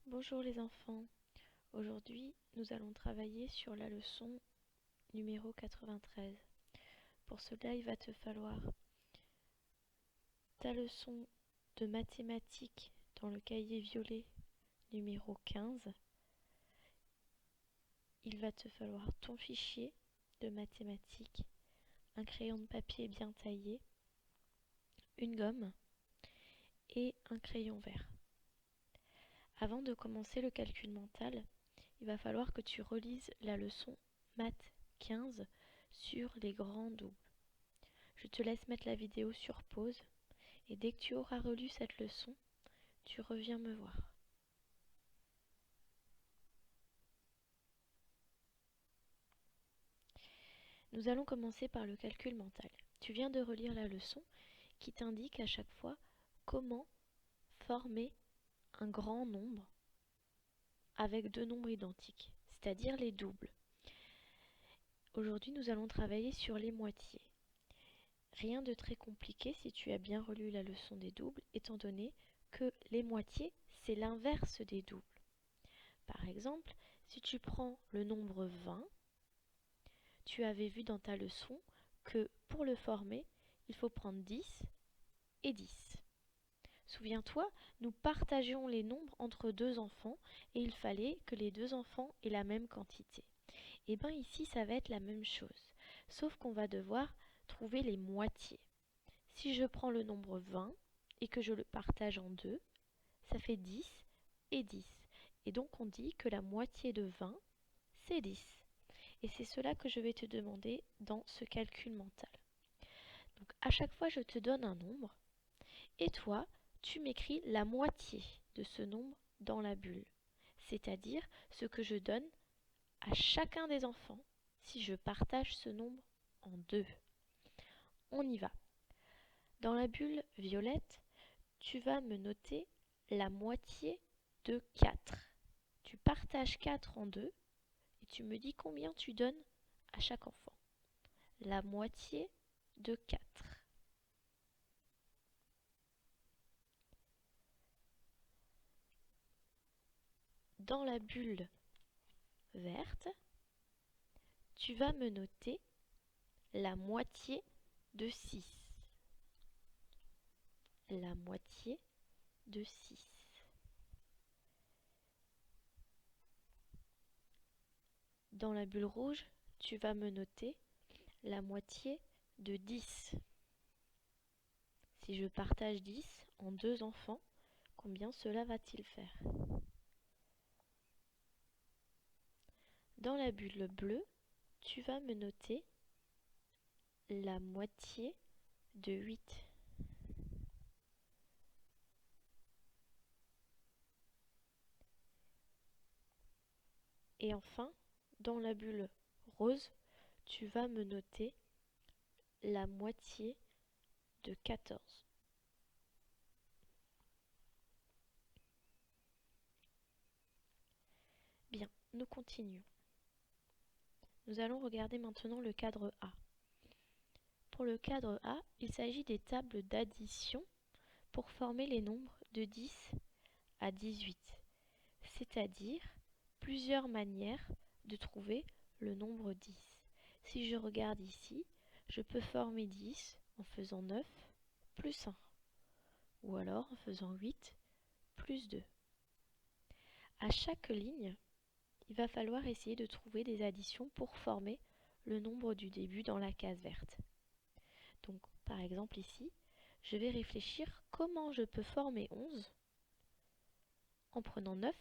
Bonjour les enfants, aujourd'hui nous allons travailler sur la leçon numéro 93. Pour cela il va te falloir ta leçon de mathématiques dans le cahier violet numéro 15. Il va te falloir ton fichier de mathématiques, un crayon de papier bien taillé, une gomme et un crayon vert. Avant de commencer le calcul mental, il va falloir que tu relises la leçon Maths 15 sur les grands doubles. Je te laisse mettre la vidéo sur pause et dès que tu auras relu cette leçon, tu reviens me voir. Nous allons commencer par le calcul mental. Tu viens de relire la leçon qui t'indique à chaque fois comment former un grand nombre avec deux nombres identiques, c'est-à-dire les doubles. Aujourd'hui, nous allons travailler sur les moitiés. Rien de très compliqué si tu as bien relu la leçon des doubles, étant donné que les moitiés, c'est l'inverse des doubles. Par exemple, si tu prends le nombre 20, tu avais vu dans ta leçon que pour le former, il faut prendre 10 et 10. Souviens-toi, nous partagions les nombres entre deux enfants et il fallait que les deux enfants aient la même quantité. Et bien ici, ça va être la même chose, sauf qu'on va devoir trouver les moitiés. Si je prends le nombre 20 et que je le partage en deux, ça fait 10 et 10. Et donc on dit que la moitié de 20, c'est 10. Et c'est cela que je vais te demander dans ce calcul mental. Donc à chaque fois, je te donne un nombre et toi, tu m'écris la moitié de ce nombre dans la bulle, c'est-à-dire ce que je donne à chacun des enfants si je partage ce nombre en deux. On y va. Dans la bulle violette, tu vas me noter la moitié de 4. Tu partages 4 en deux et tu me dis combien tu donnes à chaque enfant. La moitié de 4. Dans la bulle verte, tu vas me noter la moitié de 6. La moitié de 6. Dans la bulle rouge, tu vas me noter la moitié de 10. Si je partage 10 en deux enfants, combien cela va-t-il faire? Dans la bulle bleue, tu vas me noter la moitié de 8. Et enfin, dans la bulle rose, tu vas me noter la moitié de 14. Bien, nous continuons. Nous allons regarder maintenant le cadre A. Pour le cadre A, il s'agit des tables d'addition pour former les nombres de 10 à 18, c'est-à-dire plusieurs manières de trouver le nombre 10. Si je regarde ici, je peux former 10 en faisant 9 plus 1, ou alors en faisant 8 plus 2. À chaque ligne, il va falloir essayer de trouver des additions pour former le nombre du début dans la case verte. Donc, par exemple ici, je vais réfléchir comment je peux former 11 en prenant 9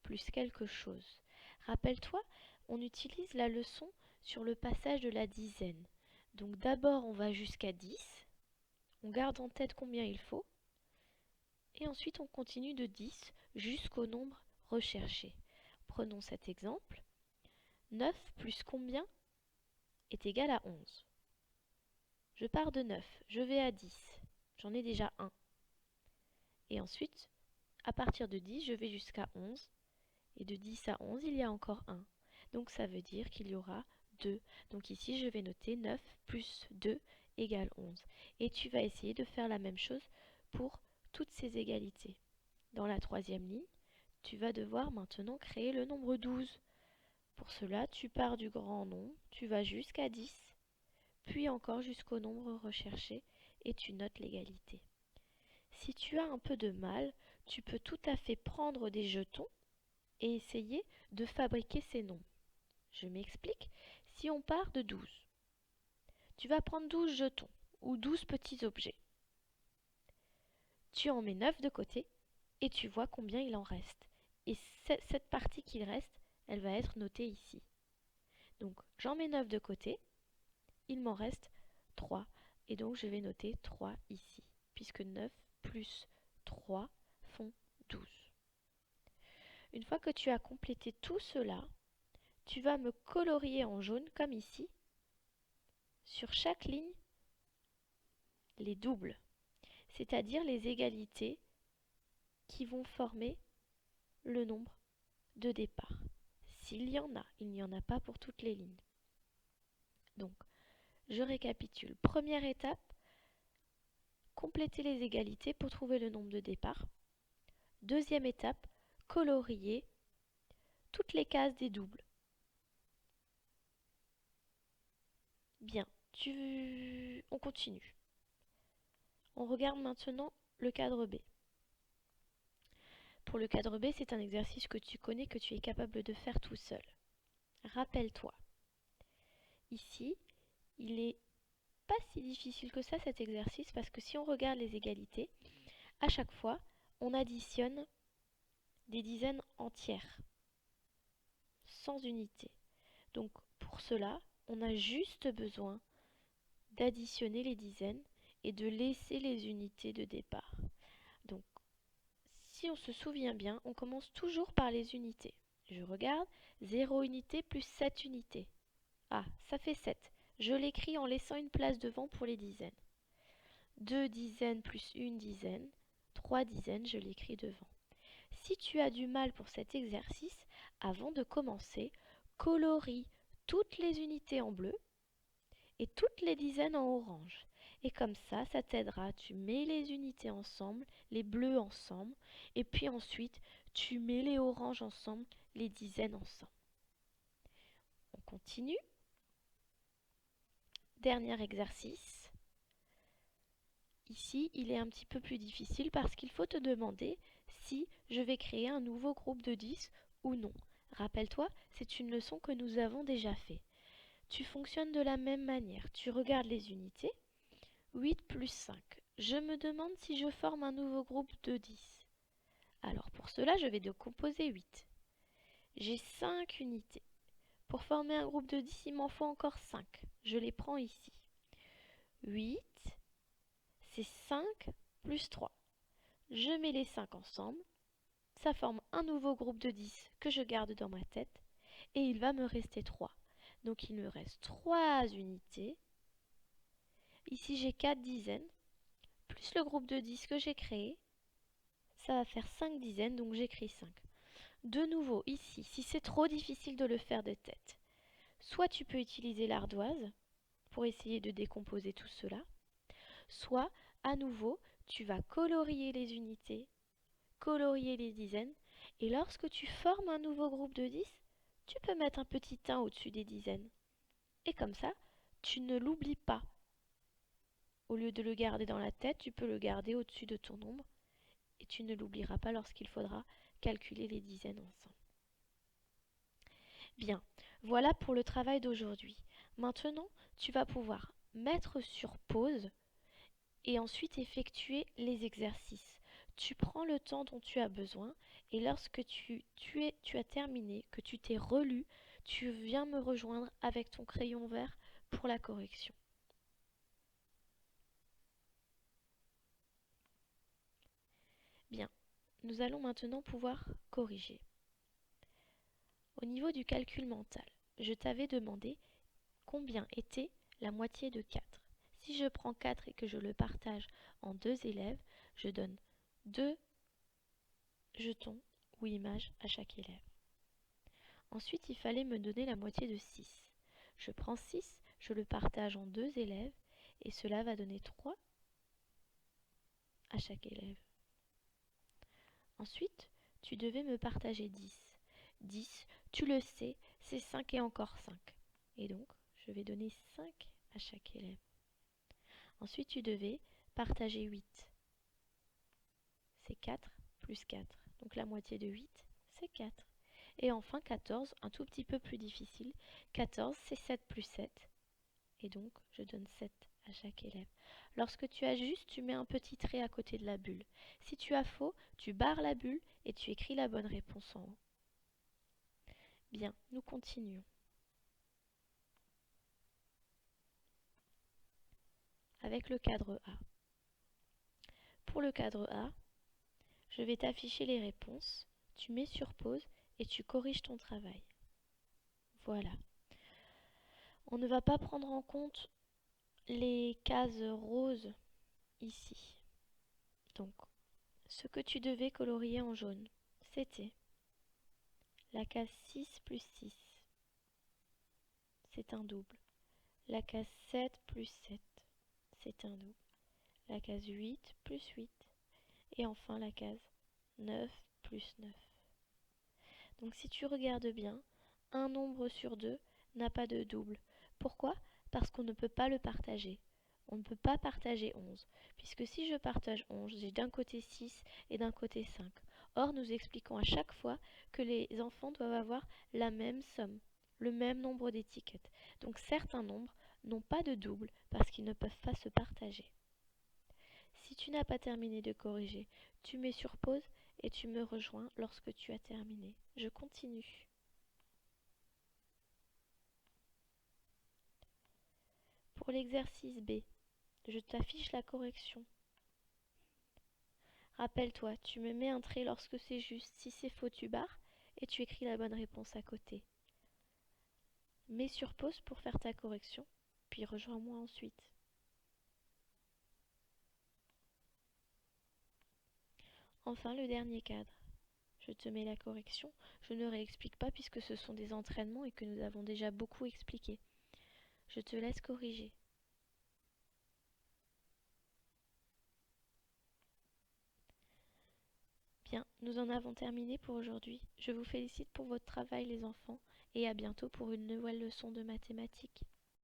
plus quelque chose. Rappelle-toi, on utilise la leçon sur le passage de la dizaine. Donc d'abord on va jusqu'à 10, on garde en tête combien il faut, et ensuite on continue de 10 jusqu'au nombre recherché. Prenons cet exemple. 9 plus combien est égal à 11. Je pars de 9, je vais à 10, j'en ai déjà 1. Et ensuite, à partir de 10, je vais jusqu'à 11. Et de 10 à 11, il y a encore 1. Donc ça veut dire qu'il y aura 2. Donc ici, je vais noter 9 plus 2 égale 11. Et tu vas essayer de faire la même chose pour toutes ces égalités. Dans la troisième ligne, tu vas devoir maintenant créer le nombre 12. Pour cela, tu pars du grand nombre, tu vas jusqu'à 10, puis encore jusqu'au nombre recherché et tu notes l'égalité. Si tu as un peu de mal, tu peux tout à fait prendre des jetons et essayer de fabriquer ces nombres. Je m'explique. Si on part de 12, tu vas prendre 12 jetons ou 12 petits objets. Tu en mets 9 de côté et tu vois combien il en reste. Et cette partie qu'il reste, elle va être notée ici. Donc j'en mets 9 de côté, il m'en reste 3. Et donc je vais noter 3 ici, puisque 9 plus 3 font 12. Une fois que tu as complété tout cela, tu vas me colorier en jaune comme ici, sur chaque ligne, les doubles, c'est-à-dire les égalités qui vont former le nombre de départ. S'il y en a, il n'y en a pas pour toutes les lignes. Donc, je récapitule. Première étape, compléter les égalités pour trouver le nombre de départ. Deuxième étape, colorier toutes les cases des doubles. Bien, on continue. On regarde maintenant le cadre B. Pour le cadre B, c'est un exercice que tu connais, que tu es capable de faire tout seul. Rappelle-toi, ici, il n'est pas si difficile que ça cet exercice parce que si on regarde les égalités, à chaque fois, on additionne des dizaines entières, sans unité. Donc pour cela, on a juste besoin d'additionner les dizaines et de laisser les unités de départ. Donc si on se souvient bien, on commence toujours par les unités. Je regarde, 0 unité plus 7 unités. Ah, ça fait 7. Je l'écris en laissant une place devant pour les dizaines. 2 dizaines plus 1 dizaine, 3 dizaines, je l'écris devant. Si tu as du mal pour cet exercice, avant de commencer, colorie toutes les unités en bleu et toutes les dizaines en orange. Et comme ça t'aidera. Tu mets les unités ensemble, les bleus ensemble, et puis ensuite, tu mets les oranges ensemble, les dizaines ensemble. On continue. Dernier exercice. Ici, il est un petit peu plus difficile parce qu'il faut te demander si je vais créer un nouveau groupe de 10 ou non. Rappelle-toi, c'est une leçon que nous avons déjà fait. Tu fonctionnes de la même manière. Tu regardes les unités. 8 plus 5. Je me demande si je forme un nouveau groupe de 10. Alors pour cela, je vais décomposer 8. J'ai 5 unités. Pour former un groupe de 10, il m'en faut encore 5. Je les prends ici. 8, c'est 5 plus 3. Je mets les 5 ensemble. Ça forme un nouveau groupe de 10 que je garde dans ma tête. Et il va me rester 3. Donc il me reste 3 unités. Ici j'ai 4 dizaines. Plus le groupe de 10 que j'ai créé. Ça va faire 5 dizaines, donc j'écris 5. De nouveau, ici, si c'est trop difficile de le faire de tête, soit tu peux utiliser l'ardoise pour essayer de décomposer tout cela, soit, à nouveau, tu vas colorier les unités, colorier les dizaines, et lorsque tu formes un nouveau groupe de 10, tu peux mettre un petit 1 au-dessus des dizaines. Et comme ça, tu ne l'oublies pas. Au lieu de le garder dans la tête, tu peux le garder au-dessus de ton nombre, et tu ne l'oublieras pas lorsqu'il faudra calculer les dizaines ensemble. Bien, voilà pour le travail d'aujourd'hui. Maintenant, tu vas pouvoir mettre sur pause et ensuite effectuer les exercices. Tu prends le temps dont tu as besoin et lorsque tu as terminé, que tu t'es relu, tu viens me rejoindre avec ton crayon vert pour la correction. Bien, nous allons maintenant pouvoir corriger. Au niveau du calcul mental, je t'avais demandé combien était la moitié de 4. Si je prends 4 et que je le partage en 2 élèves, je donne 2 jetons ou images à chaque élève. Ensuite, il fallait me donner la moitié de 6. Je prends 6, je le partage en 2 élèves et cela va donner 3 à chaque élève. Ensuite, tu devais me partager 10. 10, tu le sais, c'est 5 et encore 5. Et donc, je vais donner 5 à chaque élève. Ensuite, tu devais partager 8. C'est 4 plus 4. Donc la moitié de 8, c'est 4. Et enfin 14, un tout petit peu plus difficile. 14, c'est 7 plus 7. Et donc, je donne 7 à chaque élève. Lorsque tu ajustes, tu mets un petit trait à côté de la bulle. Si tu as faux, tu barres la bulle et tu écris la bonne réponse en haut. Bien, nous continuons. Avec le cadre A. Pour le cadre A, je vais t'afficher les réponses. Tu mets sur pause et tu corriges ton travail. Voilà. On ne va pas prendre en compte les cases roses ici. Donc, ce que tu devais colorier en jaune, c'était la case 6 plus 6, c'est un double. La case 7 plus 7, c'est un double. La case 8 plus 8. Et enfin la case 9 plus 9. Donc si tu regardes bien, un nombre sur deux n'a pas de double. Pourquoi? Parce qu'on ne peut pas le partager. On ne peut pas partager 11, puisque si je partage 11, j'ai d'un côté 6 et d'un côté 5. Or, nous expliquons à chaque fois que les enfants doivent avoir la même somme, le même nombre d'étiquettes. Donc certains nombres n'ont pas de double parce qu'ils ne peuvent pas se partager. Si tu n'as pas terminé de corriger, tu mets sur pause et tu me rejoins lorsque tu as terminé. Je continue. Pour l'exercice B, je t'affiche la correction. Rappelle-toi, tu me mets un trait lorsque c'est juste. Si c'est faux, tu barres et tu écris la bonne réponse à côté. Mets sur pause pour faire ta correction, puis rejoins-moi ensuite. Enfin, le dernier cadre. Je te mets la correction. Je ne réexplique pas puisque ce sont des entraînements et que nous avons déjà beaucoup expliqué. Je te laisse corriger. Bien, nous en avons terminé pour aujourd'hui. Je vous félicite pour votre travail les enfants et à bientôt pour une nouvelle leçon de mathématiques.